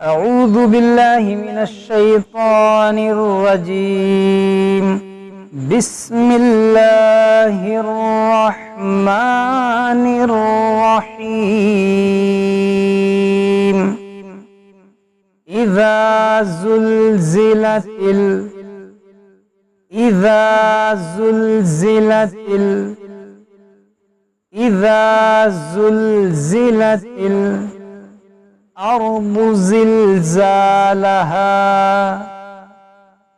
أعوذ بالله من الشيطان الرجيم. بسم الله الرحمن الرحيم. إذا زلزلت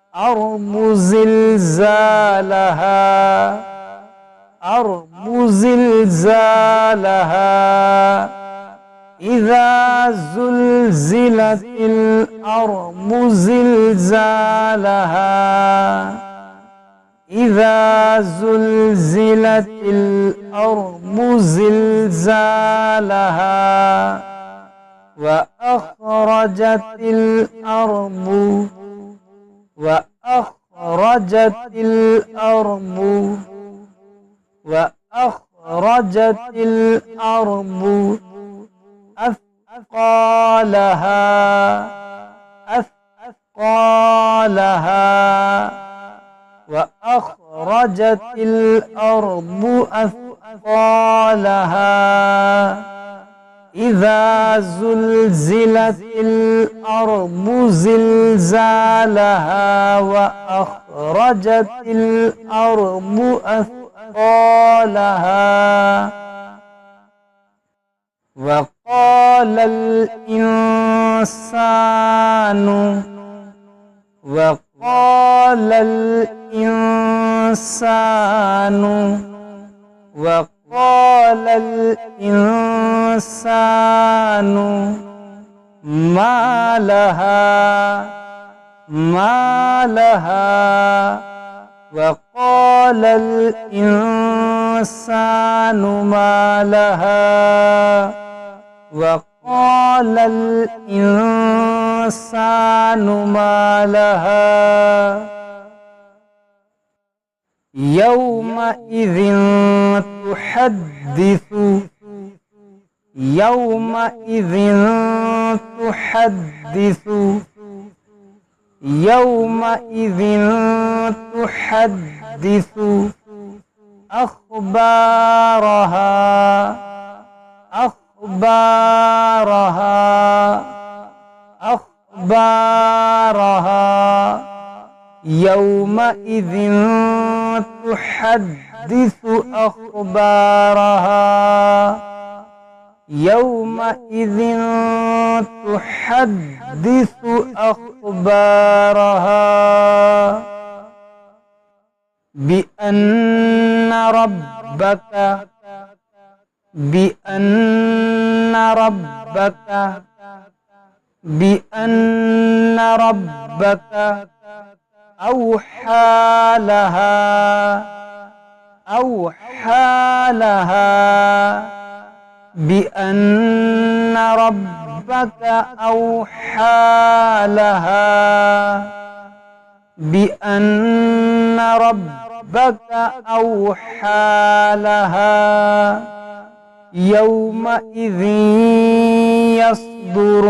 الأرض زلزالها. إذا زلزلت الأرض زلزالها. إذا زلزلت الأرض زلزالها. وأخرجت الأرض أثقالها. وأخرجت الأرض أثقالها. إذا زلزلت الأرض زلزالها. وأخرجت الأرض أثقالها. وقال الإنسان ما لها. وقال الإنسان ما لها. وقال الإنسان ما لها. يومئذ تحدث أخبارها. يومئذ تحدث أخبارها. يومئذ تحدث أخبارها. بأن ربك أوحى لها. بأن ربك أوحى لها. بأن ربك أوحى لها. يومئذ يصدر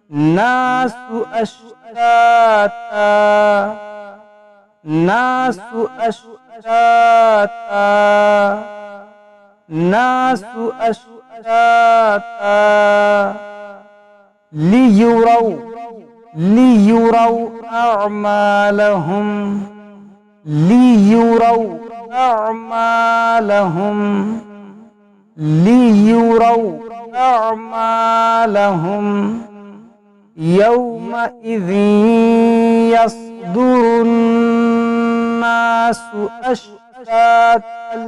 الناس أشتاتا ليروا أعمالهم. يومئذ يصدر الناس أشتاتا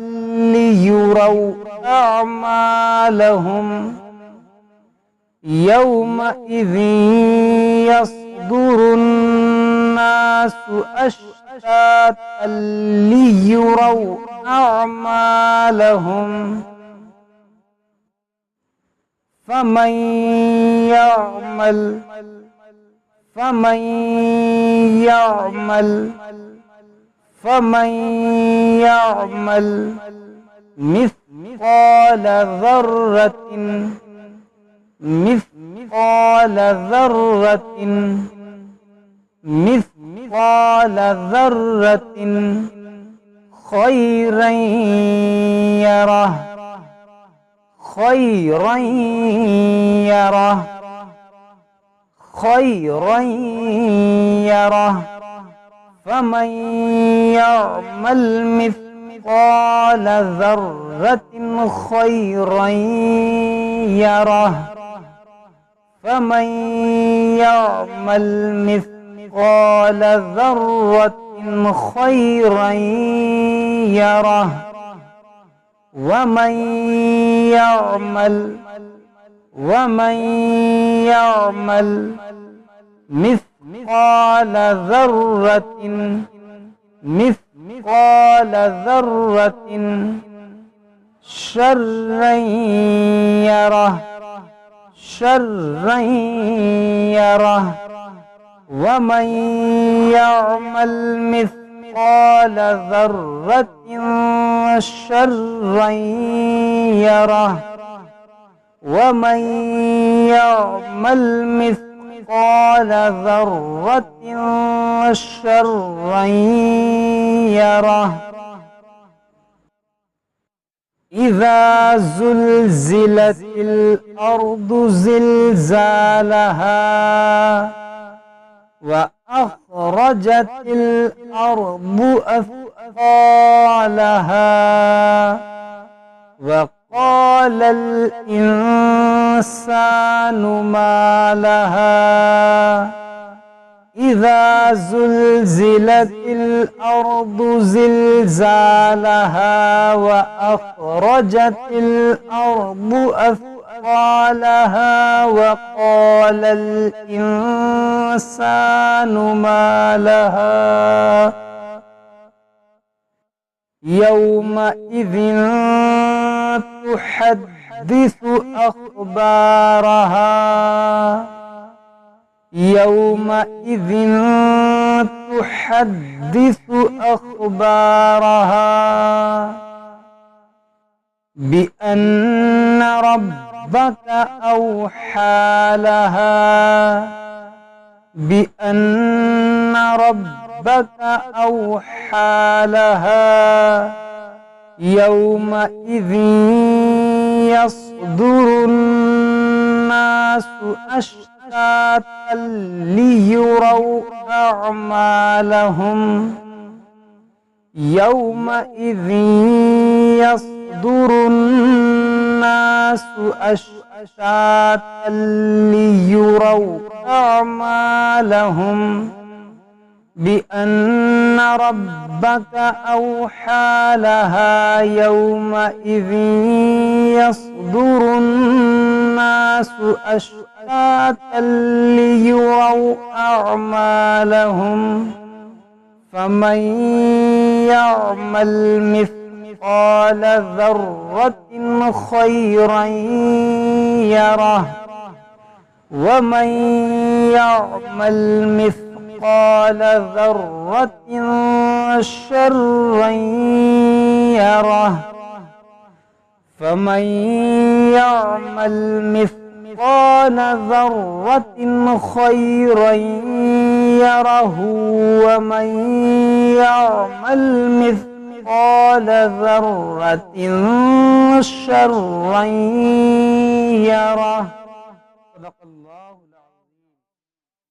ليروا أعمالهم. يومئذ يصدر الناس أشتاتا ليروا أعمالهم. فمن فمن يعمل مثقال ذرة خيرا يره فمن يعمل مثقال ذرة خيرا يره فمن يعمل مثقال ذرة خيرا يره ومن يعمل مثقال ذرة شرا يره ومن يعمل مثقال ذرة شرا يره ومن يعمل مثقال ذرة شرا يره إذا زلزلت الأرض زلزالها وأخرجت الأرض أثقالها وقال الإنسان ما لها إذا زلزلت الأرض زلزالها وأخرجت الأرض أثقالها وقال الإنسان ما لها يومئذ تحدث أخبارها بأن ربك أوحى لها يومئذ يصدر الناس أشتاتا ليروا أعمالهم يومئذ يصدر الناس أشتاتا ليروا أعمالهم بأن ربك أوحى لها يومئذ يصدر الناس أشتاتا ليروا أعمالهم فمن يعمل مثقال ذرة خيرا يره ومن يعمل مثقال ذرة شرا يره فمن يعمل مثقال ذرة خيرا يره ومن يعمل مثقال ذرة شرا يره. صدق الله.